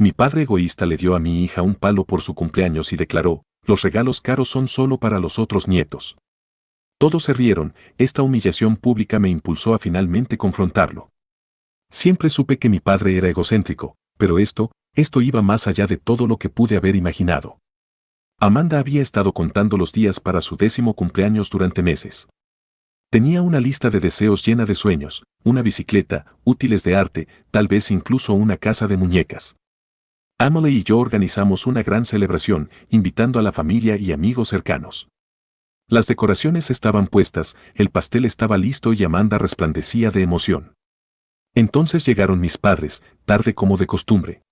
Mi padre egoísta le dio a mi hija un palo por su cumpleaños y declaró, los regalos caros son solo para los otros nietos. Todos se rieron, esta humillación pública me impulsó a finalmente confrontarlo. Siempre supe que mi padre era egocéntrico, pero esto iba más allá de todo lo que pude haber imaginado. Amanda había estado contando los días para su 10º cumpleaños durante meses. Tenía una lista de deseos llena de sueños, una bicicleta, útiles de arte, tal vez incluso una casa de muñecas. Emily y yo organizamos una gran celebración, invitando a la familia y amigos cercanos. Las decoraciones estaban puestas, el pastel estaba listo y Amanda resplandecía de emoción. Entonces llegaron mis padres, tarde como de costumbre.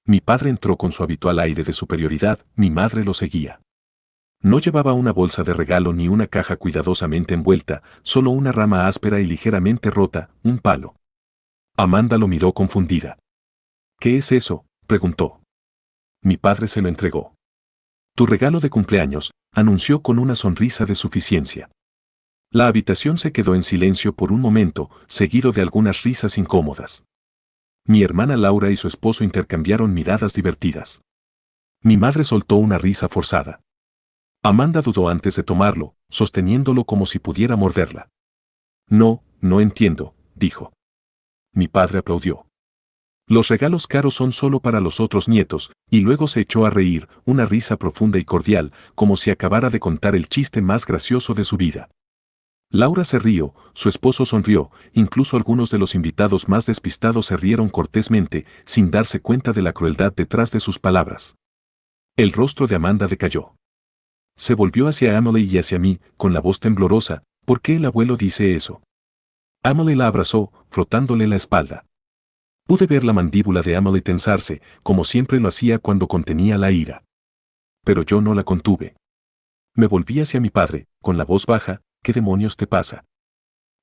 Mi padre entró con su habitual aire de superioridad, mi madre lo seguía. No llevaba una bolsa de regalo ni una caja cuidadosamente envuelta, solo una rama áspera y ligeramente rota, un palo. Amanda lo miró confundida. ¿Qué es eso?, preguntó. Mi padre se lo entregó. Tu regalo de cumpleaños, anunció con una sonrisa de suficiencia. La habitación se quedó en silencio por un momento, seguido de algunas risas incómodas. Mi hermana Laura y su esposo intercambiaron miradas divertidas. Mi madre soltó una risa forzada. Amanda dudó antes de tomarlo, sosteniéndolo como si pudiera morderla. No entiendo, dijo. Mi padre aplaudió. Los regalos caros son solo para los otros nietos, y luego se echó a reír, una risa profunda y cordial, como si acabara de contar el chiste más gracioso de su vida. Laura se rió, su esposo sonrió, incluso algunos de los invitados más despistados se rieron cortésmente, sin darse cuenta de la crueldad detrás de sus palabras. El rostro de Amanda decayó. Se volvió hacia Emily y hacia mí, con la voz temblorosa, ¿por qué el abuelo dice eso? Emily la abrazó, frotándole la espalda. Pude ver la mandíbula de Emily tensarse, como siempre lo hacía cuando contenía la ira. Pero yo no la contuve. Me volví hacia mi padre, con la voz baja, ¿qué demonios te pasa?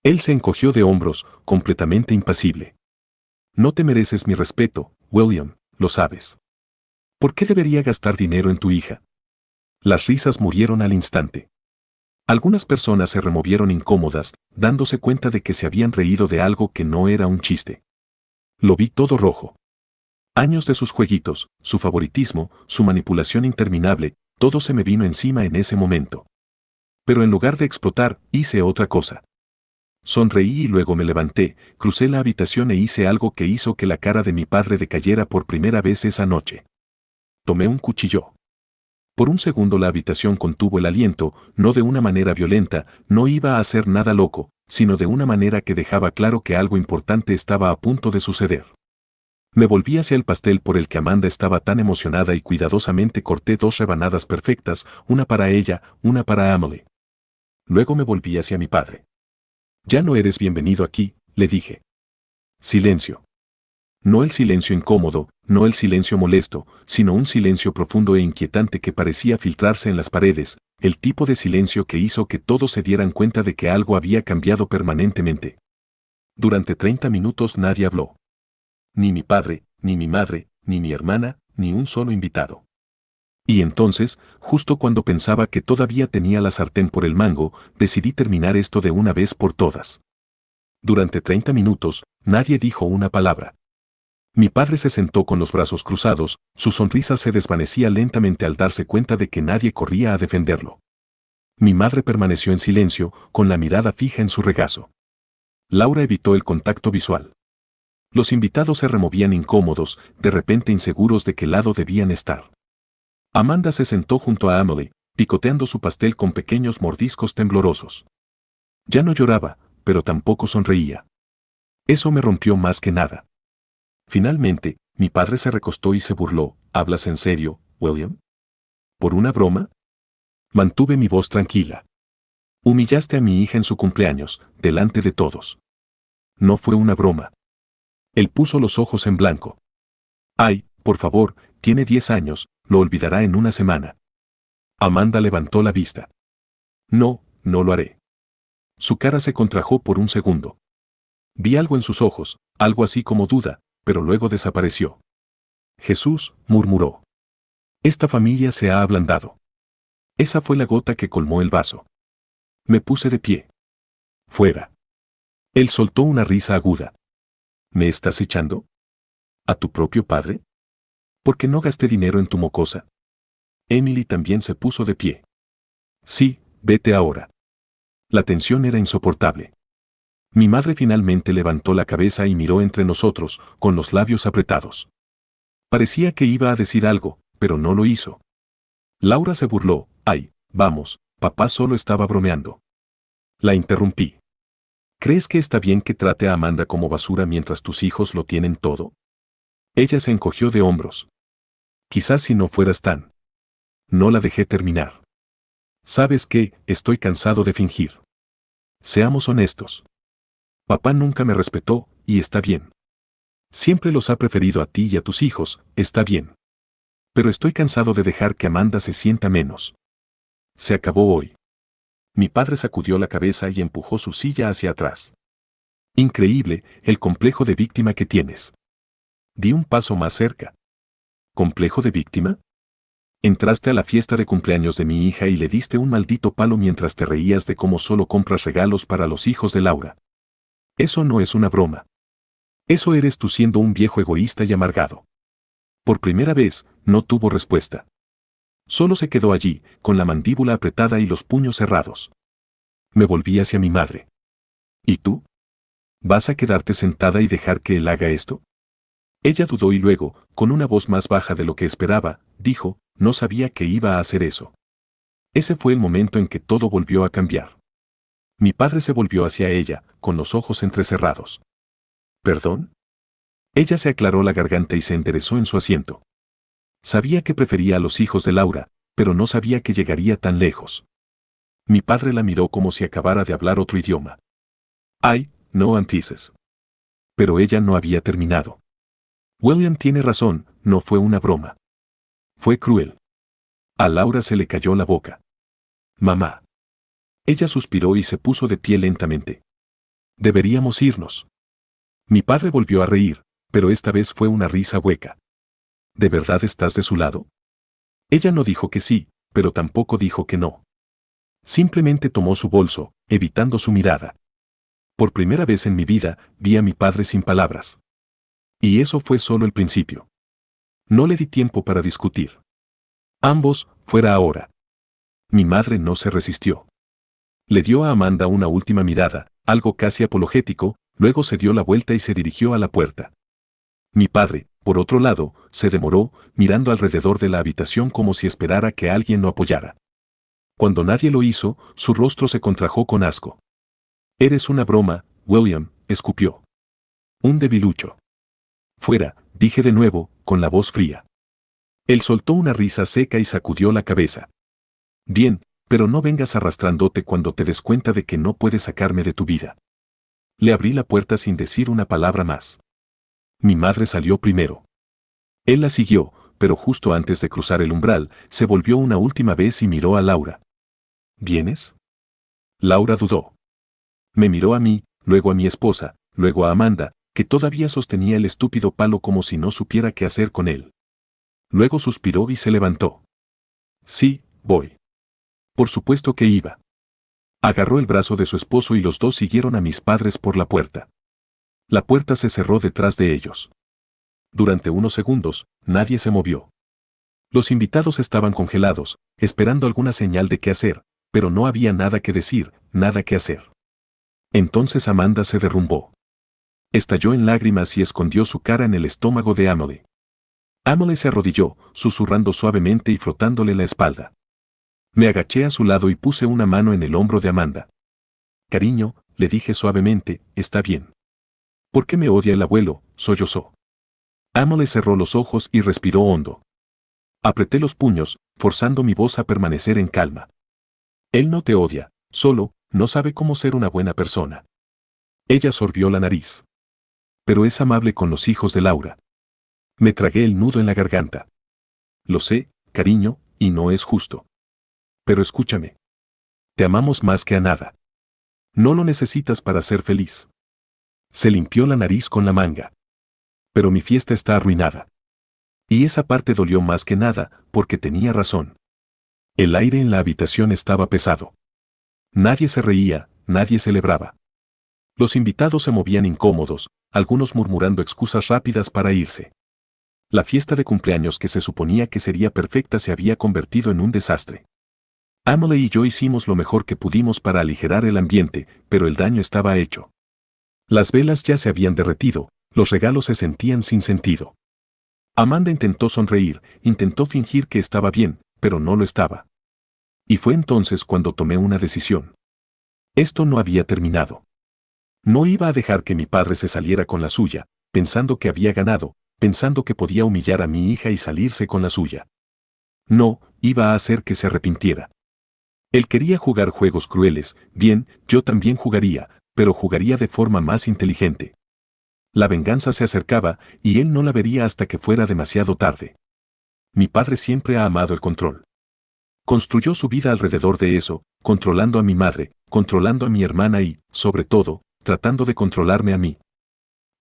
Él se encogió de hombros, completamente impasible. No te mereces mi respeto, William, lo sabes. ¿Por qué debería gastar dinero en tu hija? Las risas murieron al instante. Algunas personas se removieron incómodas, dándose cuenta de que se habían reído de algo que no era un chiste. Lo vi todo rojo. Años de sus jueguitos, su favoritismo, su manipulación interminable, todo se me vino encima en ese momento. Pero en lugar de explotar, hice otra cosa. Sonreí y luego me levanté, crucé la habitación e hice algo que hizo que la cara de mi padre decayera por primera vez esa noche. Tomé un cuchillo. Por un segundo la habitación contuvo el aliento, no de una manera violenta, no iba a hacer nada loco, sino de una manera que dejaba claro que algo importante estaba a punto de suceder. Me volví hacia el pastel por el que Amanda estaba tan emocionada y cuidadosamente corté 2 rebanadas perfectas, una para ella, una para Emily. Luego me volví hacia mi padre. Ya no eres bienvenido aquí, le dije. Silencio. No el silencio incómodo, no el silencio molesto, sino un silencio profundo e inquietante que parecía filtrarse en las paredes, el tipo de silencio que hizo que todos se dieran cuenta de que algo había cambiado permanentemente. Durante 30 minutos nadie habló. Ni mi padre, ni mi madre, ni mi hermana, ni un solo invitado. Y entonces, justo cuando pensaba que todavía tenía la sartén por el mango, decidí terminar esto de una vez por todas. Durante 30 minutos, nadie dijo una palabra. Mi padre se sentó con los brazos cruzados, su sonrisa se desvanecía lentamente al darse cuenta de que nadie corría a defenderlo. Mi madre permaneció en silencio, con la mirada fija en su regazo. Laura evitó el contacto visual. Los invitados se removían incómodos, de repente inseguros de qué lado debían estar. Amanda se sentó junto a Emily, picoteando su pastel con pequeños mordiscos temblorosos. Ya no lloraba, pero tampoco sonreía. Eso me rompió más que nada. Finalmente, mi padre se recostó y se burló. ¿Hablas en serio, William? ¿Por una broma? Mantuve mi voz tranquila. Humillaste a mi hija en su cumpleaños, delante de todos. No fue una broma. Él puso los ojos en blanco. Ay, por favor, tiene 10 años, lo olvidará en una semana. Amanda levantó la vista. No lo haré. Su cara se contrajo por un segundo. Vi algo en sus ojos, algo así como duda, pero luego desapareció. Jesús, murmuró. Esta familia se ha ablandado. Esa fue la gota que colmó el vaso. Me puse de pie. Fuera. Él soltó una risa aguda. ¿Me estás echando? ¿A tu propio padre? ¿Por qué no gasté dinero en tu mocosa? Emily también se puso de pie. Sí, vete ahora. La tensión era insoportable. Mi madre finalmente levantó la cabeza y miró entre nosotros, con los labios apretados. Parecía que iba a decir algo, pero no lo hizo. Laura se burló. Ay, vamos, papá solo estaba bromeando. La interrumpí. ¿Crees que está bien que trate a Amanda como basura mientras tus hijos lo tienen todo? Ella se encogió de hombros. Quizás si no fueras tan. No la dejé terminar. ¿Sabes qué? Estoy cansado de fingir. Seamos honestos. Papá nunca me respetó, y está bien. Siempre los ha preferido a ti y a tus hijos, está bien. Pero estoy cansado de dejar que Amanda se sienta menos. Se acabó hoy. Mi padre sacudió la cabeza y empujó su silla hacia atrás. Increíble, el complejo de víctima que tienes. Di un paso más cerca. ¿Complejo de víctima? Entraste a la fiesta de cumpleaños de mi hija y le diste un maldito palo mientras te reías de cómo solo compras regalos para los hijos de Laura. Eso no es una broma. Eso eres tú siendo un viejo egoísta y amargado. Por primera vez, no tuvo respuesta. Solo se quedó allí, con la mandíbula apretada y los puños cerrados. Me volví hacia mi madre. ¿Y tú? ¿Vas a quedarte sentada y dejar que él haga esto? Ella dudó y luego, con una voz más baja de lo que esperaba, dijo, no sabía que iba a hacer eso. Ese fue el momento en que todo volvió a cambiar. Mi padre se volvió hacia ella, con los ojos entrecerrados. ¿Perdón? Ella se aclaró la garganta y se enderezó en su asiento. Sabía que prefería a los hijos de Laura, pero no sabía que llegaría tan lejos. Mi padre la miró como si acabara de hablar otro idioma. Ay, no empieces. Pero ella no había terminado. William tiene razón, no fue una broma. Fue cruel. A Laura se le cayó la boca. Mamá. Ella suspiró y se puso de pie lentamente. Deberíamos irnos. Mi padre volvió a reír, pero esta vez fue una risa hueca. ¿De verdad estás de su lado? Ella no dijo que sí, pero tampoco dijo que no. Simplemente tomó su bolso, evitando su mirada. Por primera vez en mi vida, vi a mi padre sin palabras. Y eso fue solo el principio. No le di tiempo para discutir. Ambos, fuera ahora. Mi madre no se resistió. Le dio a Amanda una última mirada, algo casi apologético, luego se dio la vuelta y se dirigió a la puerta. Mi padre, por otro lado, se demoró, mirando alrededor de la habitación como si esperara que alguien lo apoyara. Cuando nadie lo hizo, su rostro se contrajo con asco. Eres una broma, William, escupió. Un debilucho. Fuera, dije de nuevo, con la voz fría. Él soltó una risa seca y sacudió la cabeza. Bien, pero no vengas arrastrándote cuando te des cuenta de que no puedes sacarme de tu vida. Le abrí la puerta sin decir una palabra más. Mi madre salió primero. Él la siguió, pero justo antes de cruzar el umbral, se volvió una última vez y miró a Laura. ¿Vienes? Laura dudó. Me miró a mí, luego a mi esposa, luego a Amanda, que todavía sostenía el estúpido palo como si no supiera qué hacer con él. Luego suspiró y se levantó. Sí, voy. Por supuesto que iba. Agarró el brazo de su esposo y los dos siguieron a mis padres por la puerta. La puerta se cerró detrás de ellos. Durante unos segundos, nadie se movió. Los invitados estaban congelados, esperando alguna señal de qué hacer, pero no había nada que decir, nada que hacer. Entonces Amanda se derrumbó. Estalló en lágrimas y escondió su cara en el estómago de Emily. Emily se arrodilló, susurrando suavemente y frotándole la espalda. Me agaché a su lado y puse una mano en el hombro de Amanda. Cariño, le dije suavemente, está bien. ¿Por qué me odia el abuelo? Sollozó. Emily cerró los ojos y respiró hondo. Apreté los puños, forzando mi voz a permanecer en calma. Él no te odia, solo, no sabe cómo ser una buena persona. Ella sorbió la nariz. Pero es amable con los hijos de Laura. Me tragué el nudo en la garganta. Lo sé, cariño, y no es justo. Pero escúchame. Te amamos más que a nada. No lo necesitas para ser feliz. Se limpió la nariz con la manga. Pero mi fiesta está arruinada. Y esa parte dolió más que nada, porque tenía razón. El aire en la habitación estaba pesado. Nadie se reía, nadie celebraba. Los invitados se movían incómodos, algunos murmurando excusas rápidas para irse. La fiesta de cumpleaños que se suponía que sería perfecta se había convertido en un desastre. Emily y yo hicimos lo mejor que pudimos para aligerar el ambiente, pero el daño estaba hecho. Las velas ya se habían derretido, los regalos se sentían sin sentido. Amanda intentó sonreír, intentó fingir que estaba bien, pero no lo estaba. Y fue entonces cuando tomé una decisión. Esto no había terminado. No iba a dejar que mi padre se saliera con la suya, pensando que había ganado, pensando que podía humillar a mi hija y salirse con la suya. No, iba a hacer que se arrepintiera. Él quería jugar juegos crueles, bien, yo también jugaría, pero jugaría de forma más inteligente. La venganza se acercaba y él no la vería hasta que fuera demasiado tarde. Mi padre siempre ha amado el control. Construyó su vida alrededor de eso, controlando a mi madre, controlando a mi hermana y, sobre todo, tratando de controlarme a mí.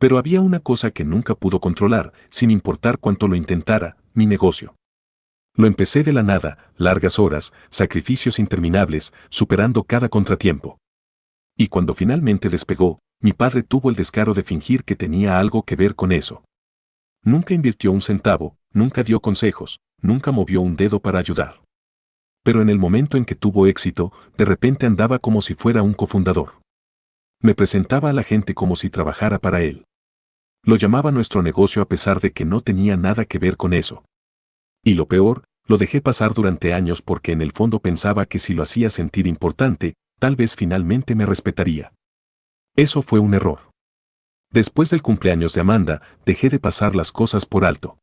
Pero había una cosa que nunca pudo controlar, sin importar cuánto lo intentara, mi negocio. Lo empecé de la nada, largas horas, sacrificios interminables, superando cada contratiempo. Y cuando finalmente despegó, mi padre tuvo el descaro de fingir que tenía algo que ver con eso. Nunca invirtió un centavo, nunca dio consejos, nunca movió un dedo para ayudar. Pero en el momento en que tuvo éxito, de repente andaba como si fuera un cofundador. Me presentaba a la gente como si trabajara para él. Lo llamaba nuestro negocio a pesar de que no tenía nada que ver con eso. Y lo peor, lo dejé pasar durante años porque en el fondo pensaba que si lo hacía sentir importante, tal vez finalmente me respetaría. Eso fue un error. Después del cumpleaños de Amanda, dejé de pasar las cosas por alto.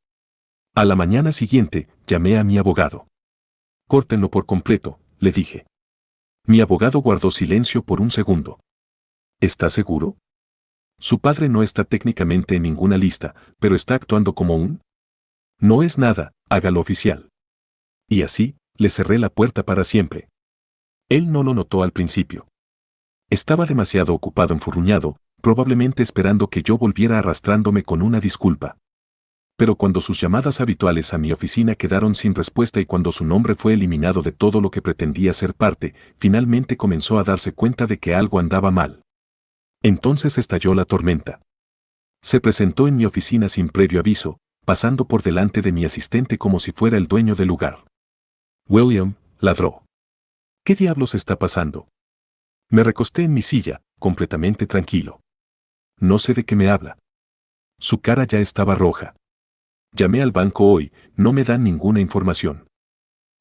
A la mañana siguiente, llamé a mi abogado. Córtenlo por completo, le dije. Mi abogado guardó silencio por un segundo. ¿Está seguro? Su padre no está técnicamente en ninguna lista, pero está actuando como un... No es nada, hágalo oficial. Y así, le cerré la puerta para siempre. Él no lo notó al principio. Estaba demasiado ocupado enfurruñado, probablemente esperando que yo volviera arrastrándome con una disculpa. Pero cuando sus llamadas habituales a mi oficina quedaron sin respuesta y cuando su nombre fue eliminado de todo lo que pretendía ser parte, finalmente comenzó a darse cuenta de que algo andaba mal. Entonces estalló la tormenta. Se presentó en mi oficina sin previo aviso, pasando por delante de mi asistente como si fuera el dueño del lugar. William, ladró. ¿Qué diablos está pasando? Me recosté en mi silla, completamente tranquilo. No sé de qué me habla. Su cara ya estaba roja. Llamé al banco hoy, no me dan ninguna información.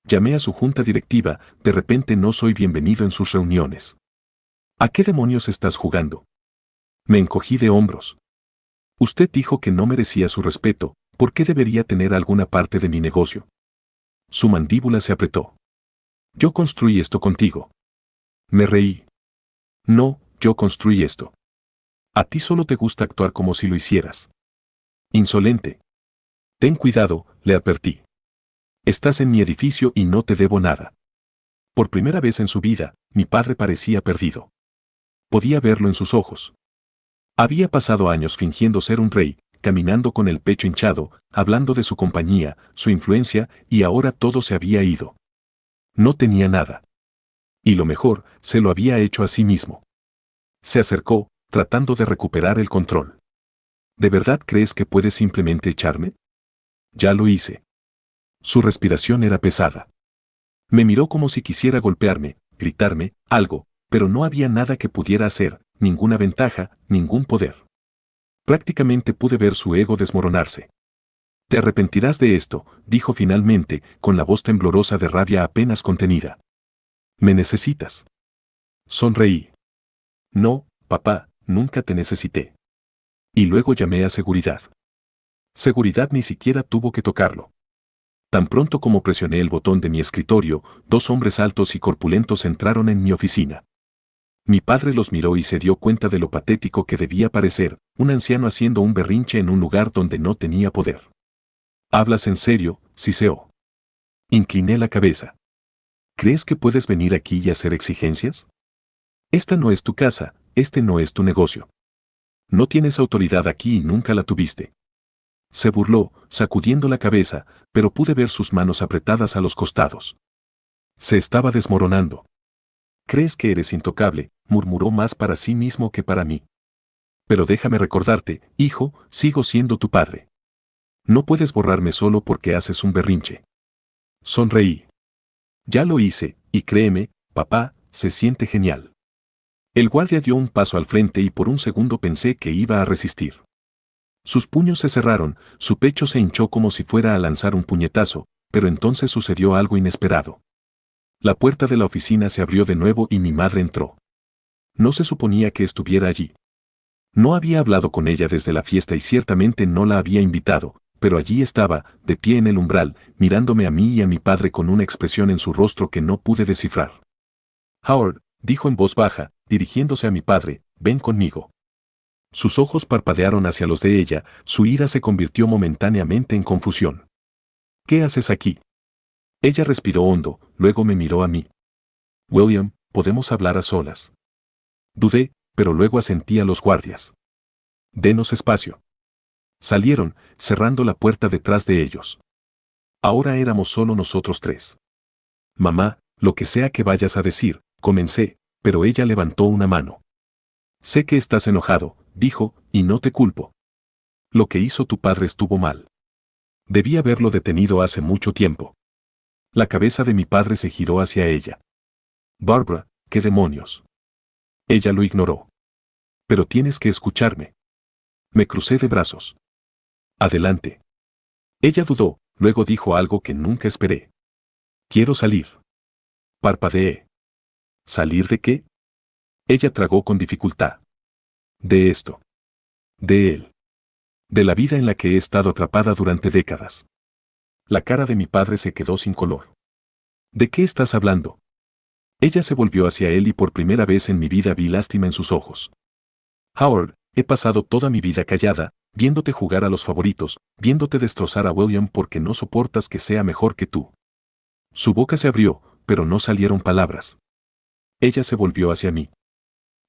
Llamé a su junta directiva, de repente no soy bienvenido en sus reuniones. ¿A qué demonios estás jugando? Me encogí de hombros. Usted dijo que no merecía su respeto, ¿por qué debería tener alguna parte de mi negocio? Su mandíbula se apretó. Yo construí esto contigo. Me reí. No, yo construí esto. A ti solo te gusta actuar como si lo hicieras. Insolente. Ten cuidado, le advertí. Estás en mi edificio y no te debo nada. Por primera vez en su vida, mi padre parecía perdido. Podía verlo en sus ojos. Había pasado años fingiendo ser un rey, caminando con el pecho hinchado, hablando de su compañía, su influencia, y ahora todo se había ido. No tenía nada. Y lo mejor, se lo había hecho a sí mismo. Se acercó, tratando de recuperar el control. ¿De verdad crees que puedes simplemente echarme? Ya lo hice. Su respiración era pesada. Me miró como si quisiera golpearme, gritarme, algo, pero no había nada que pudiera hacer, ninguna ventaja, ningún poder. Prácticamente pude ver su ego desmoronarse. Te arrepentirás de esto, dijo finalmente, con la voz temblorosa de rabia apenas contenida. ¿Me necesitas? Sonreí. No, papá, nunca te necesité. Y luego llamé a seguridad. Seguridad ni siquiera tuvo que tocarlo. Tan pronto como presioné el botón de mi escritorio, dos hombres altos y corpulentos entraron en mi oficina. Mi padre los miró y se dio cuenta de lo patético que debía parecer, un anciano haciendo un berrinche en un lugar donde no tenía poder. ¿Hablas en serio, siseó? Incliné la cabeza. ¿Crees que puedes venir aquí y hacer exigencias? Esta no es tu casa, este no es tu negocio. No tienes autoridad aquí y nunca la tuviste. Se burló, sacudiendo la cabeza, pero pude ver sus manos apretadas a los costados. Se estaba desmoronando. ¿Crees que eres intocable?, murmuró más para sí mismo que para mí. Pero déjame recordarte, hijo, sigo siendo tu padre. No puedes borrarme solo porque haces un berrinche. Sonreí. Ya lo hice, y créeme, papá, se siente genial. El guardia dio un paso al frente y por un segundo pensé que iba a resistir. Sus puños se cerraron, su pecho se hinchó como si fuera a lanzar un puñetazo, pero entonces sucedió algo inesperado. La puerta de la oficina se abrió de nuevo y mi madre entró. No se suponía que estuviera allí. No había hablado con ella desde la fiesta y ciertamente no la había invitado, pero allí estaba, de pie en el umbral, mirándome a mí y a mi padre con una expresión en su rostro que no pude descifrar. Howard, dijo en voz baja, dirigiéndose a mi padre, ven conmigo. Sus ojos parpadearon hacia los de ella, su ira se convirtió momentáneamente en confusión. ¿Qué haces aquí? Ella respiró hondo, luego me miró a mí. William, podemos hablar a solas. Dudé, pero luego asentí a los guardias. Denos espacio. Salieron, cerrando la puerta detrás de ellos. Ahora éramos solo nosotros tres. Mamá, lo que sea que vayas a decir, comencé, pero ella levantó una mano. Sé que estás enojado, dijo, y no te culpo. Lo que hizo tu padre estuvo mal. Debí haberlo detenido hace mucho tiempo. La cabeza de mi padre se giró hacia ella. Barbara, ¿qué demonios? Ella lo ignoró. Pero tienes que escucharme. Me crucé de brazos. Adelante. Ella dudó, luego dijo algo que nunca esperé. Quiero salir. Parpadeé. ¿Salir de qué? Ella tragó con dificultad. De esto. De él. De la vida en la que he estado atrapada durante décadas. La cara de mi padre se quedó sin color. ¿De qué estás hablando? Ella se volvió hacia él y por primera vez en mi vida vi lástima en sus ojos. Howard, he pasado toda mi vida callada, viéndote jugar a los favoritos, viéndote destrozar a William porque no soportas que sea mejor que tú. Su boca se abrió, pero no salieron palabras. Ella se volvió hacia mí.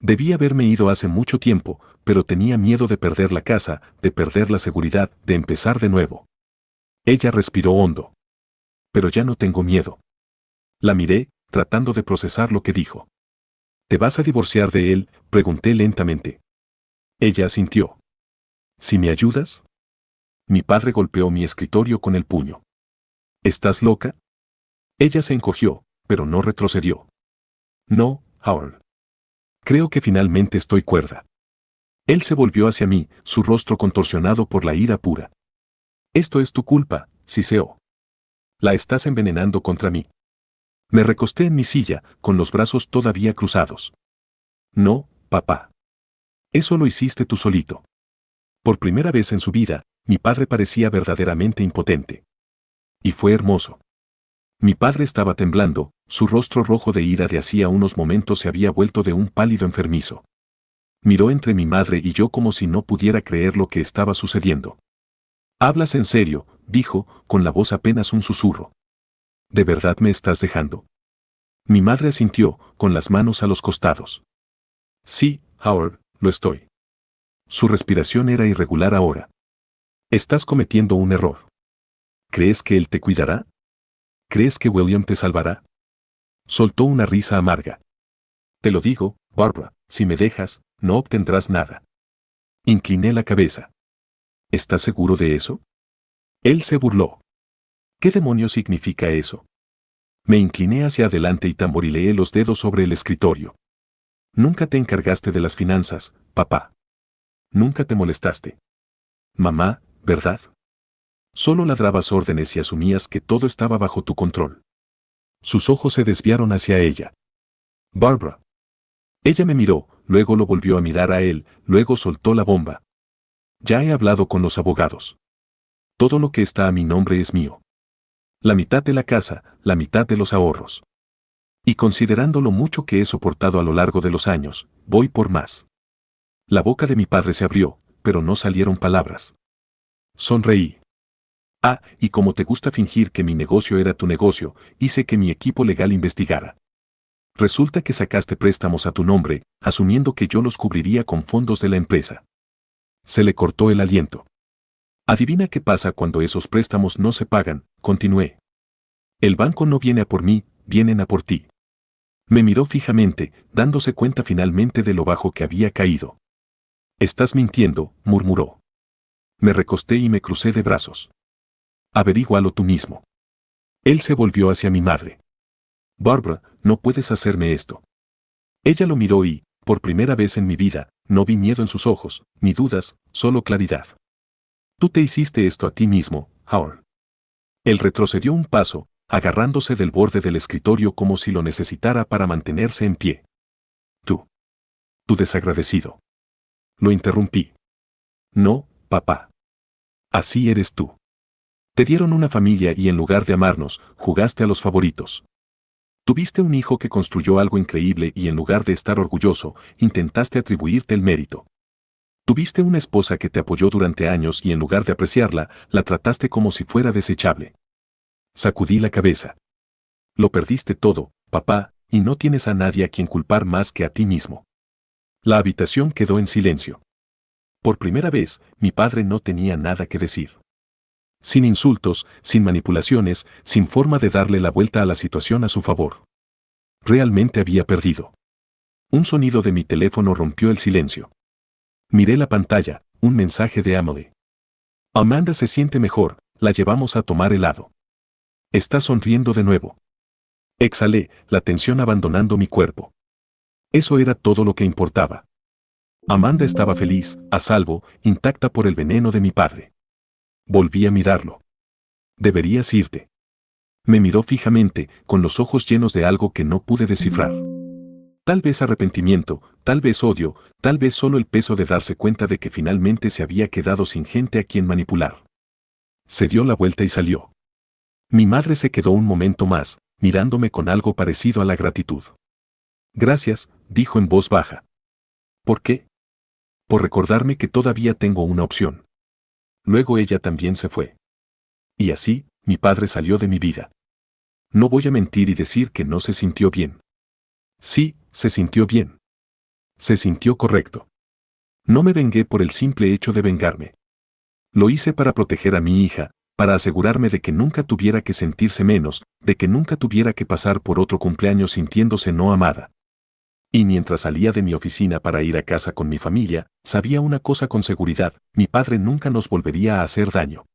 Debí haberme ido hace mucho tiempo, pero tenía miedo de perder la casa, de perder la seguridad, de empezar de nuevo. Ella respiró hondo. Pero ya no tengo miedo. La miré, tratando de procesar lo que dijo. ¿Te vas a divorciar de él?, pregunté lentamente. Ella asintió. ¿Si me ayudas? Mi padre golpeó mi escritorio con el puño. ¿Estás loca? Ella se encogió, pero no retrocedió. No, Howard. Creo que finalmente estoy cuerda. Él se volvió hacia mí, su rostro contorsionado por la ira pura. Esto es tu culpa, siseó. La estás envenenando contra mí. Me recosté en mi silla, con los brazos todavía cruzados. No, papá. Eso lo hiciste tú solito. Por primera vez en su vida, mi padre parecía verdaderamente impotente. Y fue hermoso. Mi padre estaba temblando, su rostro rojo de ira de hacía unos momentos se había vuelto de un pálido enfermizo. Miró entre mi madre y yo como si no pudiera creer lo que estaba sucediendo. «¿Hablas en serio?», dijo, con la voz apenas un susurro. «¿De verdad me estás dejando?». Mi madre asintió, con las manos a los costados. «Sí, Howard, lo estoy». Su respiración era irregular ahora. «Estás cometiendo un error. ¿Crees que él te cuidará? ¿Crees que William te salvará?». Soltó una risa amarga. «Te lo digo, Barbara, si me dejas, no obtendrás nada». Incliné la cabeza. ¿Estás seguro de eso? Él se burló. ¿Qué demonios significa eso? Me incliné hacia adelante y tamborileé los dedos sobre el escritorio. Nunca te encargaste de las finanzas, papá. Nunca te molestaste. Mamá, ¿verdad? Solo ladrabas órdenes y asumías que todo estaba bajo tu control. Sus ojos se desviaron hacia ella. Barbara. Ella me miró, luego lo volvió a mirar a él, luego soltó la bomba. Ya he hablado con los abogados. Todo lo que está a mi nombre es mío. La mitad de la casa, la mitad de los ahorros. Y considerando lo mucho que he soportado a lo largo de los años, voy por más. La boca de mi padre se abrió, pero no salieron palabras. Sonreí. Ah, y como te gusta fingir que mi negocio era tu negocio, hice que mi equipo legal investigara. Resulta que sacaste préstamos a tu nombre, asumiendo que yo los cubriría con fondos de la empresa. Se le cortó el aliento. Adivina qué pasa cuando esos préstamos no se pagan, continué. El banco no viene a por mí, vienen a por ti. Me miró fijamente, dándose cuenta finalmente de lo bajo que había caído. Estás mintiendo, murmuró. Me recosté y me crucé de brazos. Averígualo tú mismo. Él se volvió hacia mi madre. Barbara, no puedes hacerme esto. Ella lo miró y, por primera vez en mi vida, no vi miedo en sus ojos, ni dudas, solo claridad. Tú te hiciste esto a ti mismo, Howard. Él retrocedió un paso, agarrándose del borde del escritorio como si lo necesitara para mantenerse en pie. Tú desagradecido. Lo interrumpí. No, papá. Así eres tú. Te dieron una familia y en lugar de amarnos, jugaste a los favoritos. Tuviste un hijo que construyó algo increíble y en lugar de estar orgulloso, intentaste atribuirte el mérito. Tuviste una esposa que te apoyó durante años y en lugar de apreciarla, la trataste como si fuera desechable. Sacudí la cabeza. Lo perdiste todo, papá, y no tienes a nadie a quien culpar más que a ti mismo. La habitación quedó en silencio. Por primera vez, mi padre no tenía nada que decir. Sin insultos, sin manipulaciones, sin forma de darle la vuelta a la situación a su favor. Realmente había perdido. Un sonido de mi teléfono rompió el silencio. Miré la pantalla, un mensaje de Emily. Amanda se siente mejor, la llevamos a tomar helado. Está sonriendo de nuevo. Exhalé, la tensión abandonando mi cuerpo. Eso era todo lo que importaba. Amanda estaba feliz, a salvo, intacta por el veneno de mi padre. Volví a mirarlo. Deberías irte. Me miró fijamente, con los ojos llenos de algo que no pude descifrar. Tal vez arrepentimiento, tal vez odio, tal vez solo el peso de darse cuenta de que finalmente se había quedado sin gente a quien manipular. Se dio la vuelta y salió. Mi madre se quedó un momento más, mirándome con algo parecido a la gratitud. Gracias, dijo en voz baja. ¿Por qué? Por recordarme que todavía tengo una opción. Luego ella también se fue. Y así, mi padre salió de mi vida. No voy a mentir y decir que no se sintió bien. Sí, se sintió bien. Se sintió correcto. No me vengué por el simple hecho de vengarme. Lo hice para proteger a mi hija, para asegurarme de que nunca tuviera que sentirse menos, de que nunca tuviera que pasar por otro cumpleaños sintiéndose no amada. Y mientras salía de mi oficina para ir a casa con mi familia, sabía una cosa con seguridad, mi padre nunca nos volvería a hacer daño.